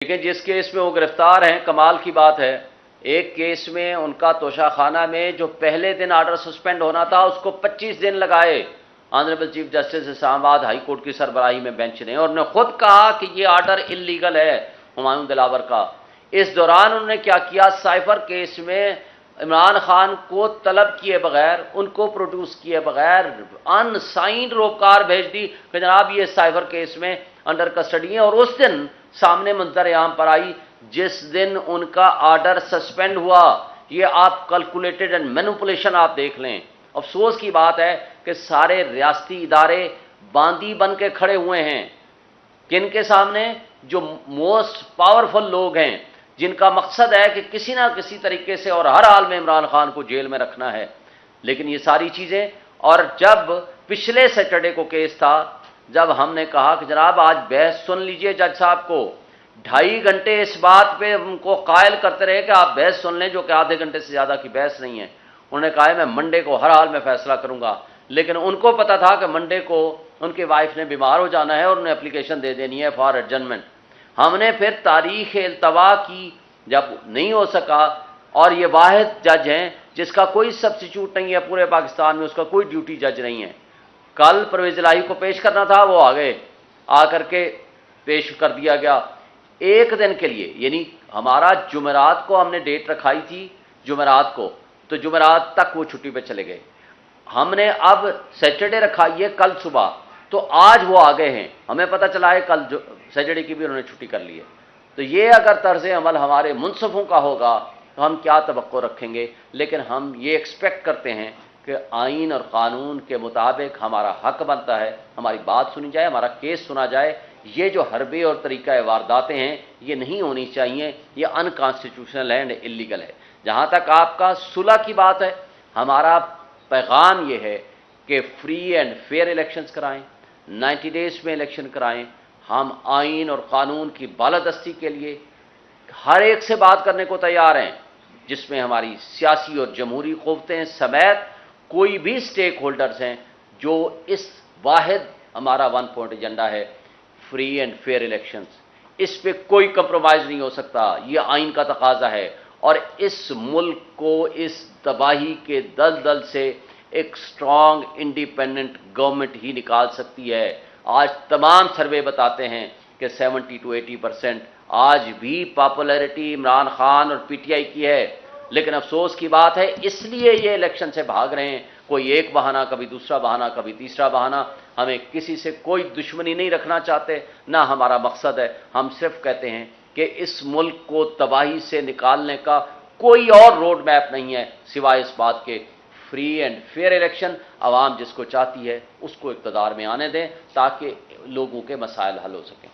लेकिन जिस केस में वो गिरफ्तार हैं, कमाल की बात है, एक केस में उनका तोशाखाना में जो पहले दिन आर्डर सस्पेंड होना था उसको 25 दिन लगाए honourable chief justice Islamabad high court की सरबराही में बेंच ने, और उन्होंने खुद कहा कि ये आर्डर इल्लीगल है हुमायूं दिलावर का। इस दौरान उन्होंने क्या किया, साइफर केस में इमरान खान को तलब किए बगैर, उनको प्रोड्यूस किए बगैर अनसाइंड रोपकार भेज दी कि जनाब ये साइफर केस में अंडर कस्टडी है, और उस दिन सामने मंजर आम पर आई जिस दिन उनका आर्डर सस्पेंड हुआ। ये आप कैलकुलेटेड एंड मैनिपुलेशन आप देख लें। अफसोस की बात है कि सारे रियासती इदारे बांदी बन के खड़े हुए हैं, किन के सामने, जो मोस्ट पावरफुल लोग हैं, जिनका मकसद है कि किसी ना किसी तरीके से और हर हाल में इमरान खान को जेल में रखना है। लेकिन ये सारी चीजें, और जब पिछले सैटरडे को केस था, जब हमने कहा कि जनाब आज बहस सुन लीजिए, जज साहब को 2.5 घंटे इस बात पे उनको कायल करते रहे कि आप बहस सुन लें, जो कि आधे घंटे से ज्यादा की बहस नहीं है। उन्होंने कहा मैं मंडे को हर हाल में फैसला करूंगा, लेकिन उनको पता था कि मंडे को उनकी वाइफ ने बीमार हो जाना है और उन्हें एप्लीकेशन दे देनी है फॉर एडजर्नमेंट। हमने फिर तारीख इल्तवा की, जब नहीं हो सका, और ये वाहिद जज हैं जिसका कोई सब्स्टिट्यूट नहीं है पूरे पाकिस्तान में, उसका कोई ड्यूटी जज नहीं है। कल परवेज इलाही को पेश करना था, वो आ गए, आकर के पेश कर दिया गया एक दिन के लिए। यानी हमारा जुमेरात को हमने डेट रखाई थी, जुमेरात को, तो जुमेरात तक वो छुट्टी पे चले गए। हमने अब सैटरडे रखा ये कल सुबह, तो आज वो आ गए हैं। हमें पता चला है कल जो सैटरडे की भी उन्होंने छुट्टी कर ली है। तो ये अगर तर्ज अमल हमारे मुनसफों का होगा तो हम क्या तवक्को रखेंगे। लेकिन हम ये एक्सपेक्ट करते हैं कि आइन और कानून के मुताबिक हमारा हक बनता है, हमारी बात सुनी जाए, हमारा केस सुना जाए। ये जो हरबे और तरीका वारदातें हैं ये नहीं होनी चाहिए, ये अनकॉन्स्टिट्यूशनल है एंड इलीगल है। जहाँ तक आपका सुलह की बात है, हमारा पैगाम ये है कि फ्री एंड फेयर इलेक्शंस कराएं, 90 डेज में इलेक्शन कराएं। हम आइन और कानून की बालादस्ती के लिए हर एक से बात करने को तैयार हैं, जिसमें हमारी सियासी और जमहूरी क़ुव्वतें समेत कोई भी स्टेक होल्डर्स हैं, जो इस वाहिद हमारा 1 पॉइंट एजेंडा है, फ्री एंड फेयर इलेक्शंस। इस पे कोई कंप्रोमाइज नहीं हो सकता, ये आइन का तकाजा है। और इस मुल्क को इस तबाही के दलदल से एक स्ट्रांग इंडिपेंडेंट गवर्नमेंट ही निकाल सकती है। आज तमाम सर्वे बताते हैं कि 70 to 80% आज भी पॉपुलैरिटी इमरान खान और पीटीआई की है। लेकिन अफसोस की बात है, इसलिए ये इलेक्शन से भाग रहे हैं। कोई एक बहाना, कभी दूसरा बहाना, कभी तीसरा बहाना। हमें किसी से कोई दुश्मनी नहीं रखना चाहते, ना हमारा मकसद है। हम सिर्फ कहते हैं कि इस मुल्क को तबाही से निकालने का कोई और रोड मैप नहीं है सिवाय इस बात के फ्री एंड फेयर इलेक्शन। आवाम जिसको चाहती है उसको इक़्तिदार में आने दें ताकि लोगों के मसाइल हल हो सकें।